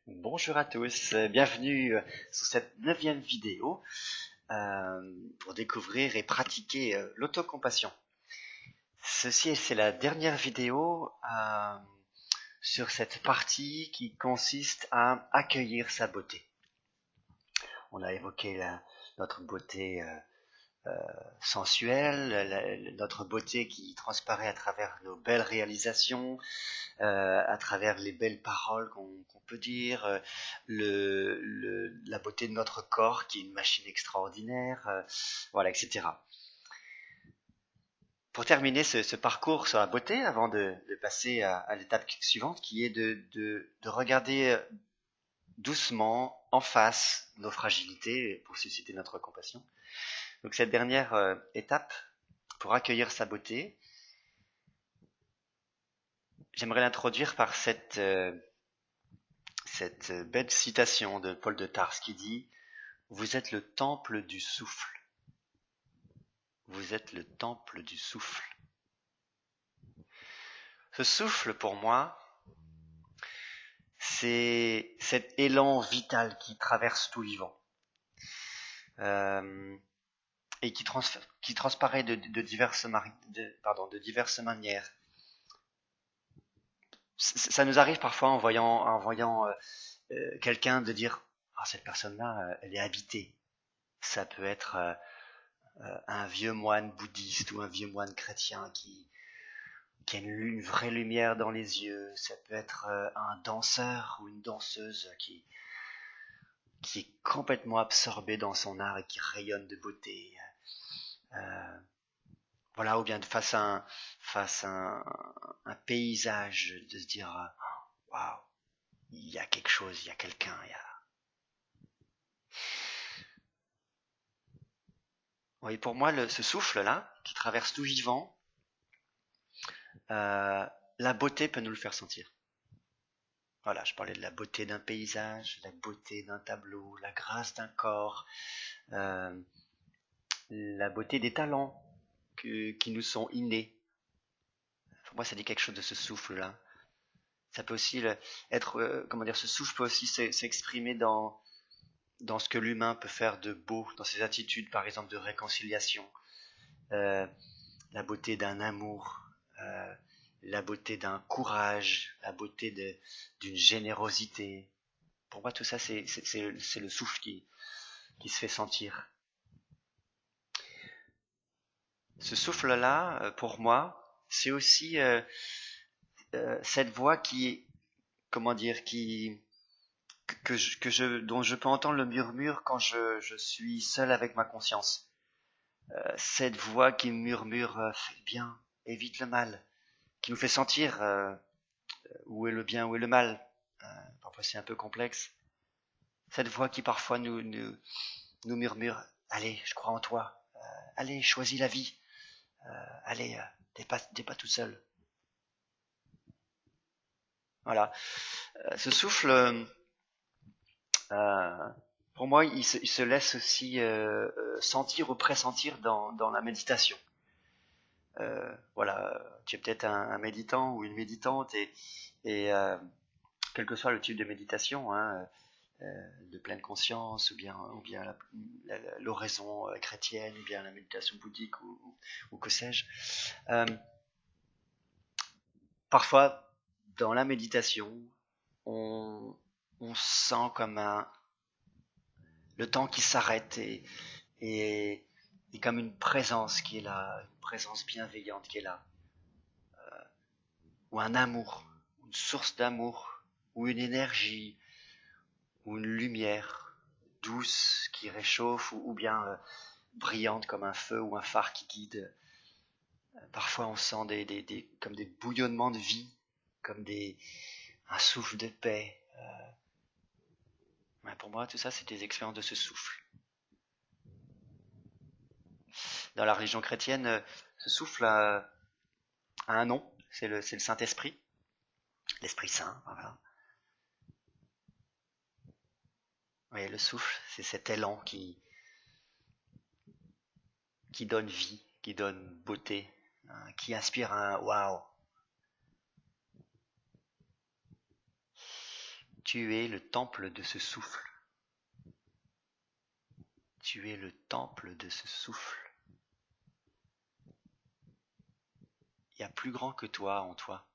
Bonjour à tous, bienvenue sur cette 9e vidéo pour découvrir et pratiquer l'autocompassion. C'est la dernière vidéo sur cette partie qui consiste à accueillir sa beauté. On a évoqué notre beauté sensuelle, notre beauté qui transparaît à travers nos belles réalisations, à travers les belles paroles qu'on peut dire, la beauté de notre corps qui est une machine extraordinaire, voilà, etc. Pour terminer ce parcours sur la beauté, avant de passer à l'étape suivante, qui est de regarder doucement en face nos fragilités pour susciter notre compassion. Donc cette dernière étape, pour accueillir sa beauté, j'aimerais l'introduire par cette belle citation de Paul de Tarse qui dit « Vous êtes le temple du souffle. Vous êtes le temple du souffle. » Ce souffle, pour moi, c'est cet élan vital qui traverse tout vivant et qui transparaît de diverses manières. Ça nous arrive parfois en voyant quelqu'un de dire « Ah, cette personne-là, elle est habitée. » Ça peut être un vieux moine bouddhiste ou un vieux moine chrétien qui a une vraie lumière dans les yeux. Ça peut être un danseur ou une danseuse qui est complètement absorbé dans son art et qui rayonne de beauté. Voilà, ou bien face à un paysage, de se dire waouh, il y a quelque chose, il y a quelqu'un, Oui, pour moi, ce souffle-là, qui traverse tout vivant, la beauté peut nous le faire sentir. Voilà, je parlais de la beauté d'un paysage, la beauté d'un tableau, la grâce d'un corps, la beauté des talents qui nous sont innés. Pour moi, ça dit quelque chose de ce souffle-là. Ça peut aussi être, ce souffle peut aussi s'exprimer dans ce que l'humain peut faire de beau, dans ses attitudes, par exemple, de réconciliation, la beauté d'un amour, la beauté d'un courage, la beauté d'une générosité. Pour moi, tout ça, c'est le souffle qui se fait sentir. Ce souffle-là, pour moi, c'est aussi cette voix dont je peux entendre le murmure quand je suis seul avec ma conscience. Cette voix qui murmure fais le bien, évite le mal, qui nous fait sentir où est le bien, où est le mal. Parfois c'est un peu complexe. Cette voix qui parfois nous murmure allez, je crois en toi, allez, choisis la vie, allez, t'es pas tout seul. Voilà. Ce souffle, pour moi, il se laisse aussi sentir ou pressentir dans la méditation. Voilà, tu es peut-être un méditant ou une méditante et quel que soit le type de méditation, hein, de pleine conscience ou bien l'oraison chrétienne ou bien la méditation bouddhique ou que sais-je. Parfois, dans la méditation, on sent comme le temps qui s'arrête et comme une présence qui est là, une présence bienveillante qui est là, ou un amour, une source d'amour, ou une énergie, ou une lumière douce qui réchauffe, ou bien brillante comme un feu ou un phare qui guide. Parfois on sent comme des bouillonnements de vie, comme un souffle de paix. Pour moi, tout ça, c'est des expériences de ce souffle. Dans la religion chrétienne, ce souffle a un nom, c'est le Saint-Esprit, l'Esprit Saint. Voilà. Oui, le souffle, c'est cet élan qui donne vie, qui donne beauté, hein, qui inspire un waouh. Tu es le temple de ce souffle. Tu es le temple de ce souffle. Il y a plus grand que toi en toi.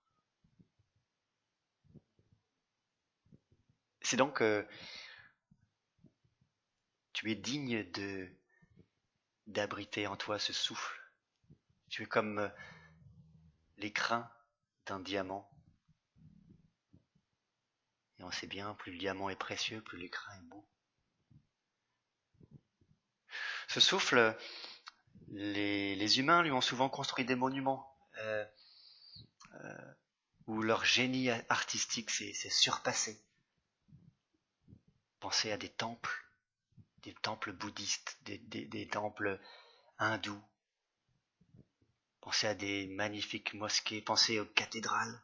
C'est donc tu es digne d'abriter en toi ce souffle. Tu es comme l'écrin d'un diamant. Et on sait bien, plus le diamant est précieux, plus l'écrin est beau. Ce souffle, les humains lui ont souvent construit des monuments où leur génie artistique s'est surpassé. Pensez à des temples bouddhistes, des temples hindous. Pensez à des magnifiques mosquées, pensez aux cathédrales.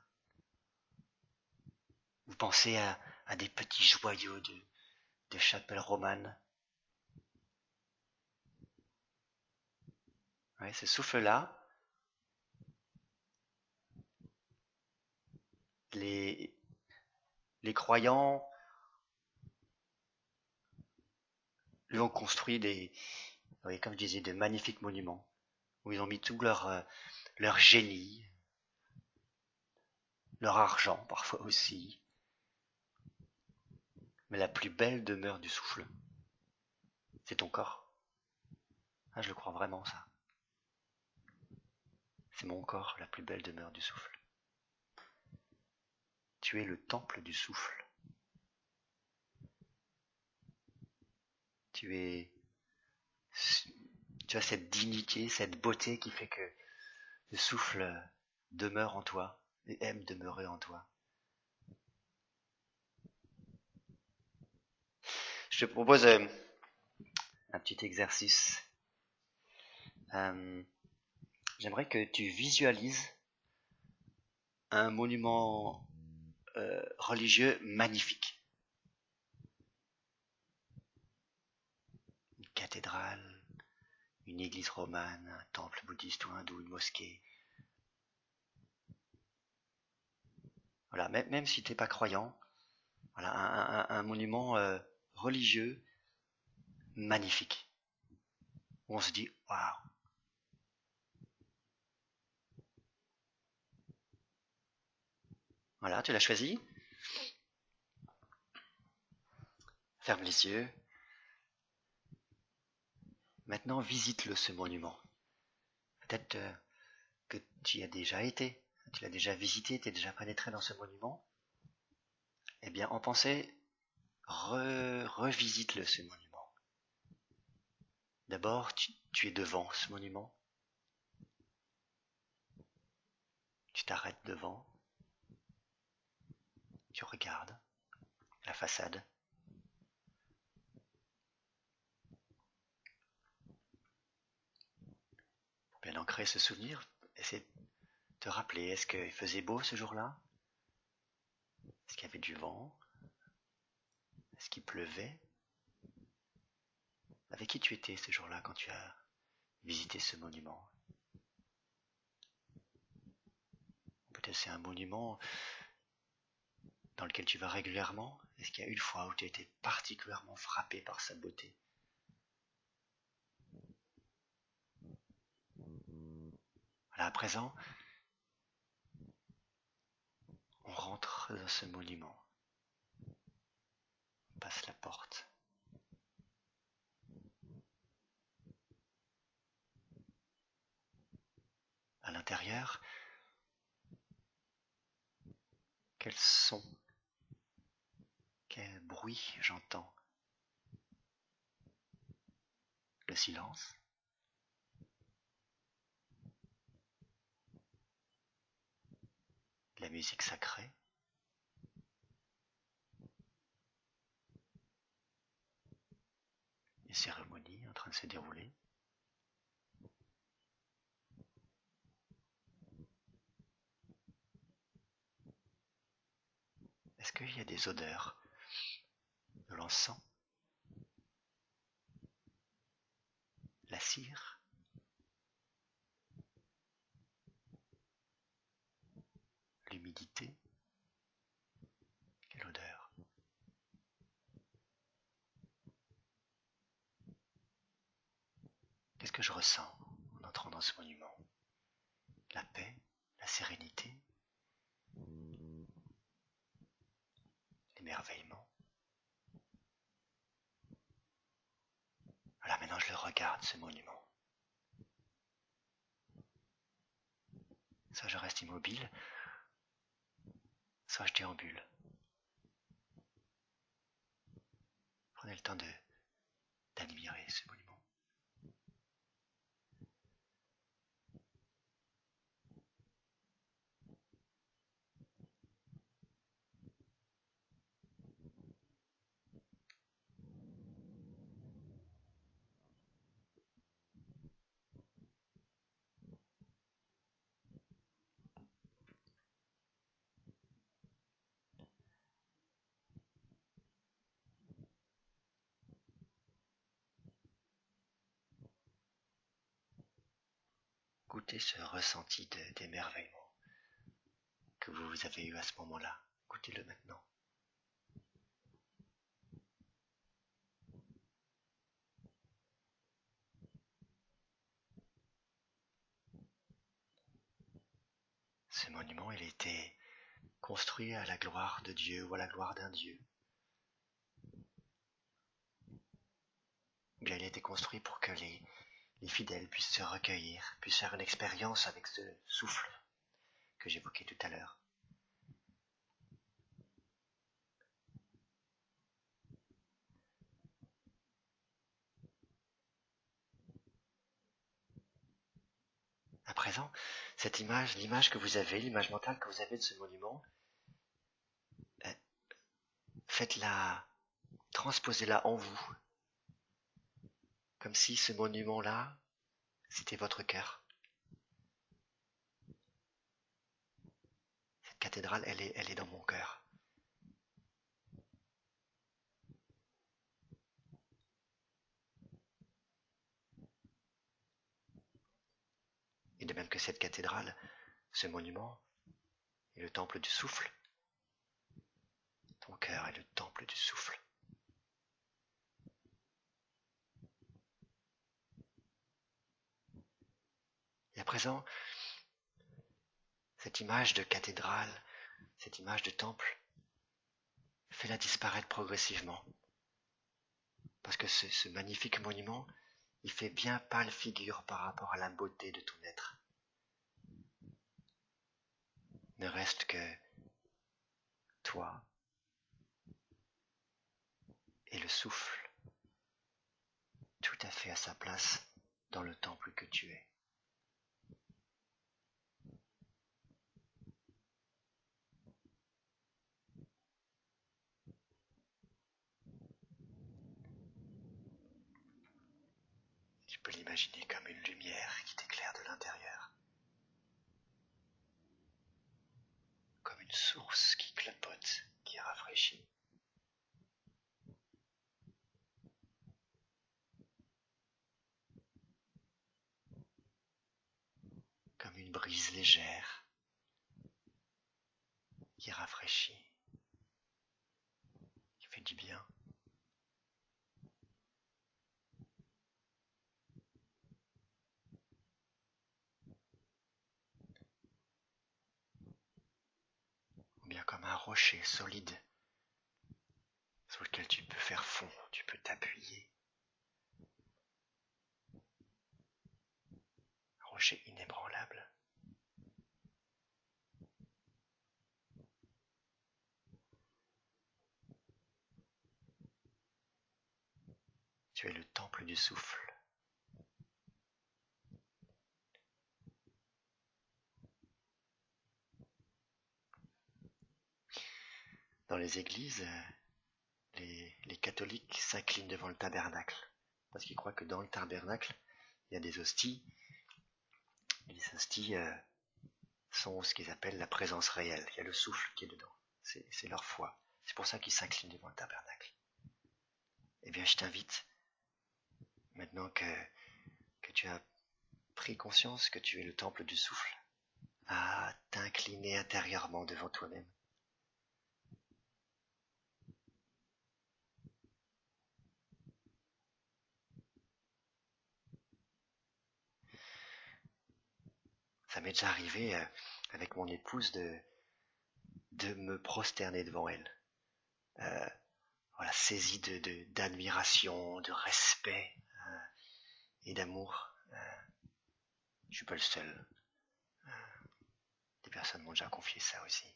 Vous pensez à des petits joyaux de chapelles romanes. Ouais, ce souffle-là, les croyants lui ont construit comme je disais, de magnifiques monuments, où ils ont mis tout leur génie, leur argent parfois aussi. Mais la plus belle demeure du souffle, c'est ton corps. Ah, je le crois vraiment, ça. C'est mon corps, la plus belle demeure du souffle. Tu es le temple du souffle. Tu as cette dignité, cette beauté qui fait que le souffle demeure en toi et aime demeurer en toi. Je te propose un petit exercice. J'aimerais que tu visualises un monument religieux magnifique. Une cathédrale, une église romane, un temple bouddhiste ou hindou, une mosquée. Voilà, même si tu n'es pas croyant, voilà, un monument religieux magnifique. Où on se dit, waouh. Voilà, tu l'as choisi. Ferme les yeux. Maintenant, visite-le, ce monument. Peut-être que tu y as déjà été, tu l'as déjà visité, tu es déjà pénétré dans ce monument. Eh bien, en pensée, revisite-le, ce monument. D'abord, tu es devant ce monument. Tu t'arrêtes devant. Tu regardes la façade. Pour bien ancrer ce souvenir, essaie de te rappeler, est-ce qu'il faisait beau ce jour-là? Est-ce qu'il y avait du vent? Est-ce qu'il pleuvait? Avec qui tu étais ce jour-là quand tu as visité ce monument? Peut-être c'est un monument dans lequel tu vas régulièrement. Est-ce qu'il y a une fois où tu as été particulièrement frappé par sa beauté? Voilà, à présent, on rentre dans ce monument. On passe la porte. À l'intérieur, quel son, quel bruit j'entends? Le silence? La musique sacrée? Une cérémonie en train de se dérouler? Est-ce qu'il y a des odeurs? De l'encens? La cire? L'humidité? Quelle odeur? Qu'est-ce que je ressens en entrant dans ce monument? La paix, la sérénité, l'émerveillement. Voilà, maintenant je le regarde, ce monument. Soit je reste immobile, soit je déambule. Prenez le temps d'admirer ce monument. Goûtez ce ressenti d'émerveillement que vous avez eu à ce moment-là. Goûtez-le maintenant. Ce monument, il a été construit à la gloire de Dieu ou à la gloire d'un Dieu. Bien, il a été construit pour que les fidèles puissent se recueillir, puissent faire une expérience avec ce souffle que j'évoquais tout à l'heure. À présent, cette image, l'image que vous avez, l'image mentale que vous avez de ce monument, faites-la, transposez-la en vous, comme si ce monument-là, c'était votre cœur. Cette cathédrale, elle est dans mon cœur. Et de même que cette cathédrale, ce monument est le temple du souffle. Ton cœur est le temple du souffle. Et à présent, cette image de cathédrale, cette image de temple, fais-la disparaître progressivement. Parce que ce magnifique monument, il fait bien pâle figure par rapport à la beauté de ton être. Ne reste que toi et le souffle, tout à fait à sa place dans le temple que tu es. Tu peux l'imaginer comme une lumière qui t'éclaire de l'intérieur, comme une source qui clopote, qui rafraîchit. Comme une brise légère qui rafraîchit, qui fait du bien. Ou bien comme un rocher solide sur lequel tu peux faire fond, tu peux t'appuyer. Un rocher inébranlable. Tu es le temple du souffle. Dans les églises, les catholiques s'inclinent devant le tabernacle, parce qu'ils croient que dans le tabernacle, il y a des hosties, et les hosties sont ce qu'ils appellent la présence réelle. Il y a le souffle qui est dedans. C'est leur foi. C'est pour ça qu'ils s'inclinent devant le tabernacle. Eh bien, je t'invite, maintenant que tu as pris conscience que tu es le temple du souffle, à t'incliner intérieurement devant toi-même. Ça m'est déjà arrivé avec mon épouse de me prosterner devant elle. Voilà, saisi d'admiration, de respect et d'amour. Je suis pas le seul. Des personnes m'ont déjà confié ça aussi.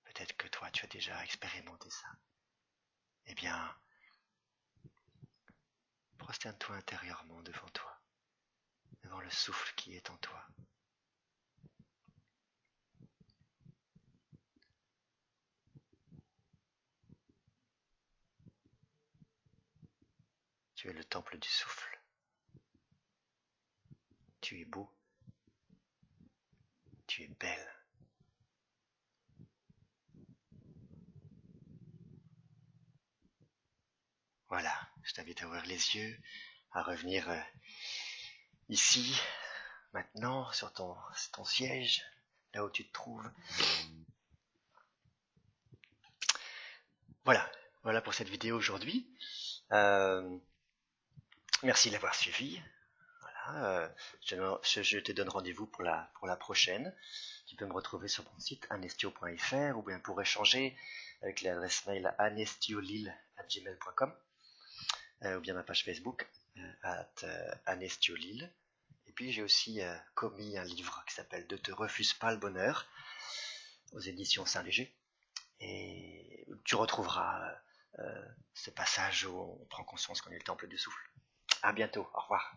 Peut-être que toi, tu as déjà expérimenté ça. Eh bien, prosterne-toi intérieurement devant toi, devant le souffle qui est en toi. Tu es le temple du souffle. Tu es beau. Tu es belle. Voilà, je t'invite à ouvrir les yeux, à revenir ici, maintenant, sur ton siège, là où tu te trouves. Voilà pour cette vidéo aujourd'hui. Merci de l'avoir suivi. Voilà, je te donne rendez-vous pour la prochaine. Tu peux me retrouver sur mon site anestio.fr ou bien pour échanger avec l'adresse mail anestiolille@gmail.com ou bien ma page Facebook @anestiolille. Et puis j'ai aussi commis un livre qui s'appelle Ne te refuse pas le bonheur aux éditions Saint-Léger. Et tu retrouveras ce passage où on prend conscience qu'on est le temple du souffle. À bientôt, au revoir.